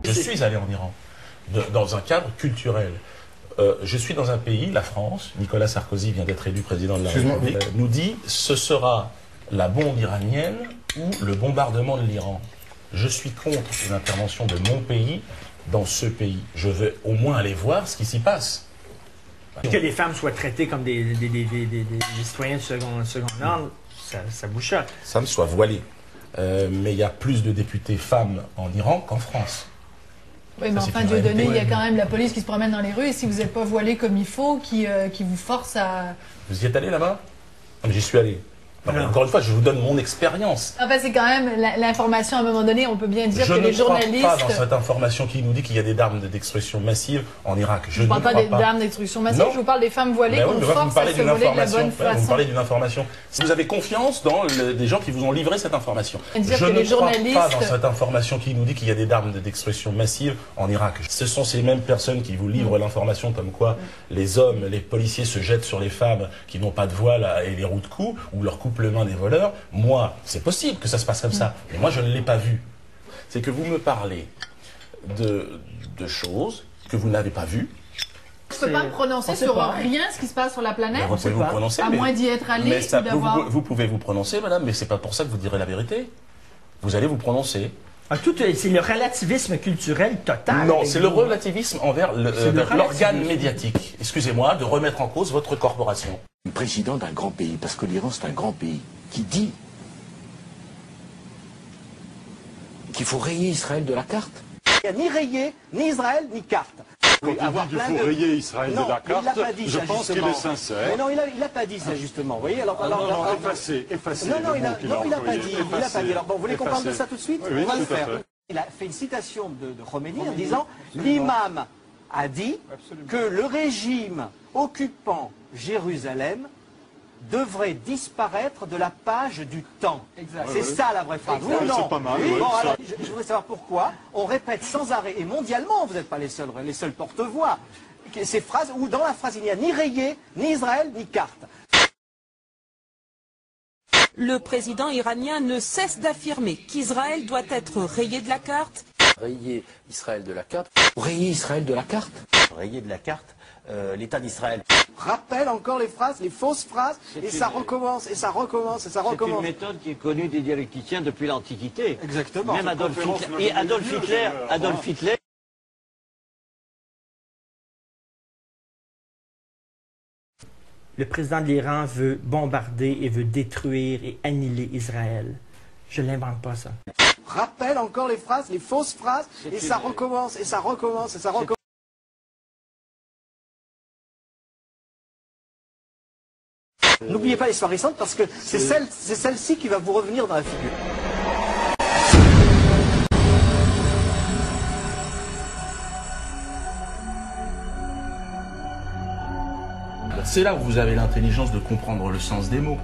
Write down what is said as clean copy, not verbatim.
Je suis allé en Iran, dans un cadre culturel. Je suis dans un pays, la France, Nicolas Sarkozy vient d'être élu président de la République, nous dit ce sera la bombe iranienne ou le bombardement de l'Iran. Je suis contre une intervention de mon pays dans ce pays. Je veux au moins aller voir ce qui s'y passe. Que les femmes soient traitées comme des citoyens de second ordre, ça vous choque. Ça me soit voilé. Mais il y a plus de députés femmes en Iran qu'en France. Oui, mais enfin, Dieu donné, il y a quand même la police qui se promène dans les rues et si vous n'êtes pas voilé comme il faut, qui vous force à... Vous y êtes allé là-bas? J'y suis allé. Non, encore une fois, je vous donne mon expérience. En fait, c'est quand même l'information, à un moment donné, on peut bien dire que les journalistes... Je ne crois pas dans cette information qui nous dit qu'il y a des armes d'expression massive en Irak. Je ne parle pas d'armes d'extruction massive, je vous parle des femmes voilées qu'on force à se voler de la bonne façon. Vous me parlez d'une information. Si vous avez confiance dans des gens qui vous ont livré cette information. Je ne crois pas dans cette information qui nous dit qu'il y a des armes d'expression massive en Irak. Ce sont ces mêmes personnes qui vous livrent l'information comme quoi les hommes, les policiers se jettent sur les femmes qui n'ont pas de voile et les roues de cou, ou leur coupent les mains des voleurs. Moi, c'est possible que ça se passe comme ça, mais moi je ne l'ai pas vu. C'est que vous me parlez de choses que vous n'avez pas vues. Je ne peux pas me prononcer sur rien ce qui se passe sur la planète. Vous pouvez vous prononcer, à moins d'y être allé. Vous pouvez vous prononcer, madame, mais c'est pas pour ça que vous direz la vérité. Vous allez vous prononcer. C'est le relativisme culturel total. Non, c'est le relativisme envers l'organe médiatique. Excusez-moi de remettre en cause votre corporation. Le président d'un grand pays, parce que l'Iran c'est un grand pays, qui dit qu'il faut rayer Israël de la carte. Il n'y a ni rayé, ni Israël, ni carte. Quand il dit qu'il faut rayer Israël de la carte, je pense qu'il est sincère. Mais non, il n'a pas dit ça justement. Vous voyez, alors, effacer. Non, il n'a pas dit. Il n'a pas dit. Alors bon, vous voulez qu'on parle de ça tout de suite? Oui, on va le tout à faire. fait. Il a fait une citation de Khomeini en disant l'imam a dit que le régime occupant Jérusalem devrait disparaître de la page du temps. C'est ça la vraie phrase. Oui ou non? C'est pas mal. Oui. Bon, alors, je voudrais savoir pourquoi on répète sans arrêt, et mondialement, vous n'êtes pas les seuls porte-voix, ces phrases où dans la phrase il n'y a ni rayé, ni Israël, ni carte. Le président iranien ne cesse d'affirmer qu'Israël doit être rayé de la carte. Rayer Israël de la carte. Rayer Israël de la carte. Rayer de la carte l'État d'Israël. Rappelle encore les phrases, les fausses phrases, et ça recommence, et ça recommence, et ça recommence. C'est une méthode qui est connue des dialecticiens depuis l'Antiquité. Exactement. Même Adolf Hitler. Le président de l'Iran veut bombarder et veut détruire et annihiler Israël. Je ne l'invente pas, ça. Rappelle encore les phrases, les fausses phrases, et ça recommence, et ça recommence, et ça recommence. N'oubliez pas l'histoire récente parce que c'est celle-ci qui va vous revenir dans la figure. C'est là où vous avez l'intelligence de comprendre le sens des mots.